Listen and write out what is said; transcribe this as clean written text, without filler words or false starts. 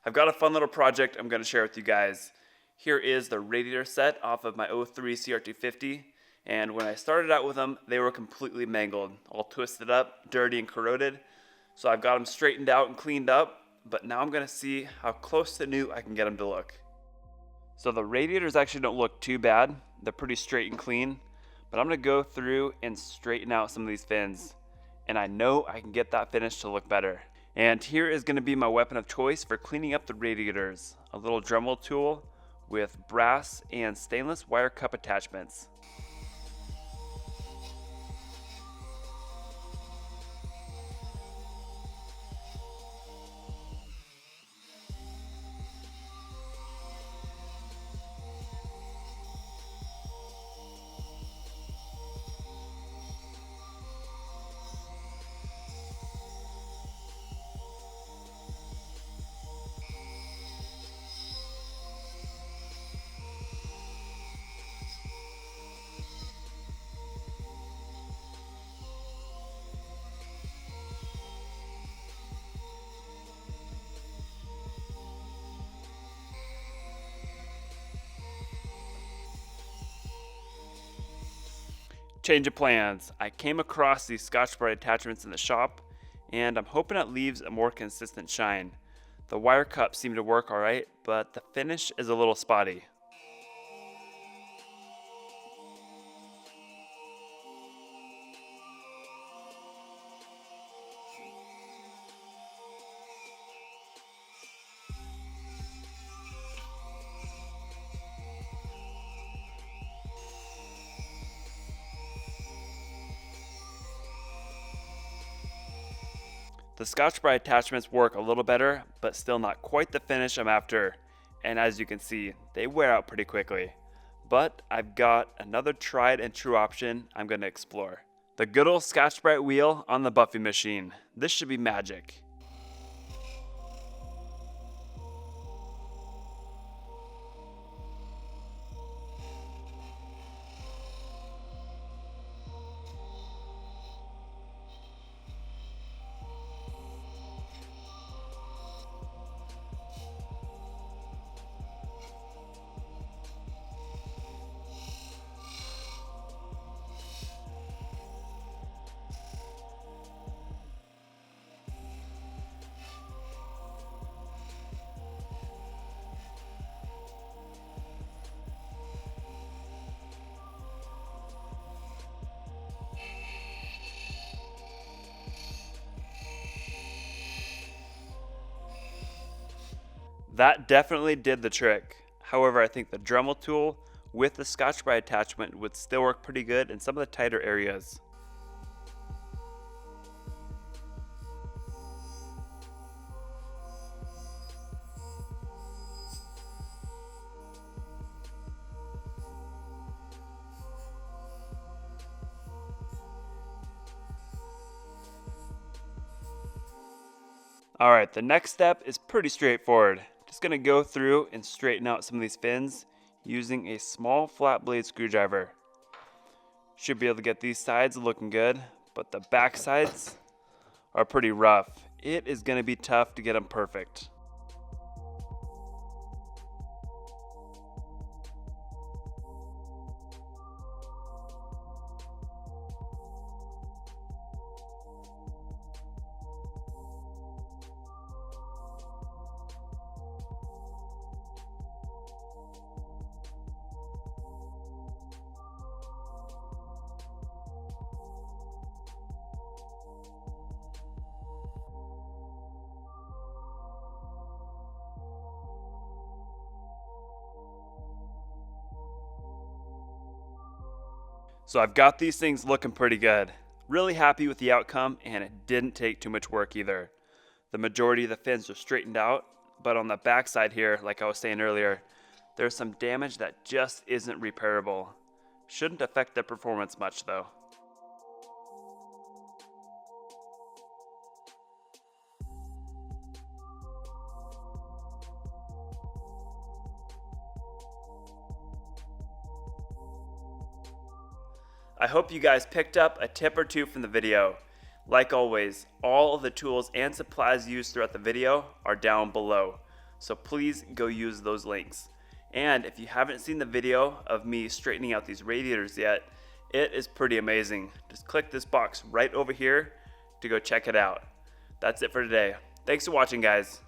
I've got a fun little project I'm going to share with you guys. Here is the radiator set off of my 03 CR250, and when I started out with them, they were completely mangled, all twisted up, dirty and corroded. So I've got them straightened out and cleaned up, but now I'm going to see how close to new I can get them to look. So the radiators actually don't look too bad. They're pretty straight and clean, but I'm going to go through and straighten out some of these fins, and I know I can get that finish to look better. And here is going to be my weapon of choice for cleaning up the radiators, a little Dremel tool with brass and stainless wire cup attachments. Change of plans. I came across these scotch brite attachments in the shop, and I'm hoping it leaves a more consistent shine. The wire cups seem to work alright, but the finish is a little spotty. The scotch brite attachments work a little better, but still not quite the finish I'm after, and as you can see, they wear out pretty quickly. But I've got another tried and true option I'm going to explore. The good old scotch brite wheel on the buffing machine. This should be magic. That definitely did the trick. However, I think the Dremel tool with the scotch brite attachment would still work pretty good in some of the tighter areas. Alright, the next step is pretty straightforward. Just going to go through and straighten out some of these fins using a small flat blade screwdriver. Should be able to get these sides looking good, but the back sides are pretty rough. It is going to be tough to get them perfect. So I've got these things looking pretty good. Really happy with the outcome, and it didn't take too much work either. The majority of the fins are straightened out, but on the back side here, like I was saying earlier, there's some damage that just isn't repairable. Shouldn't affect the performance much though. I hope you guys picked up a tip or two from the video. Like always, all of the tools and supplies used throughout the video are down below. So please go use those links. And if you haven't seen the video of me straightening out these radiators yet, it is pretty amazing. Just click this box right over here to go check it out. That's it for today. Thanks for watching, guys.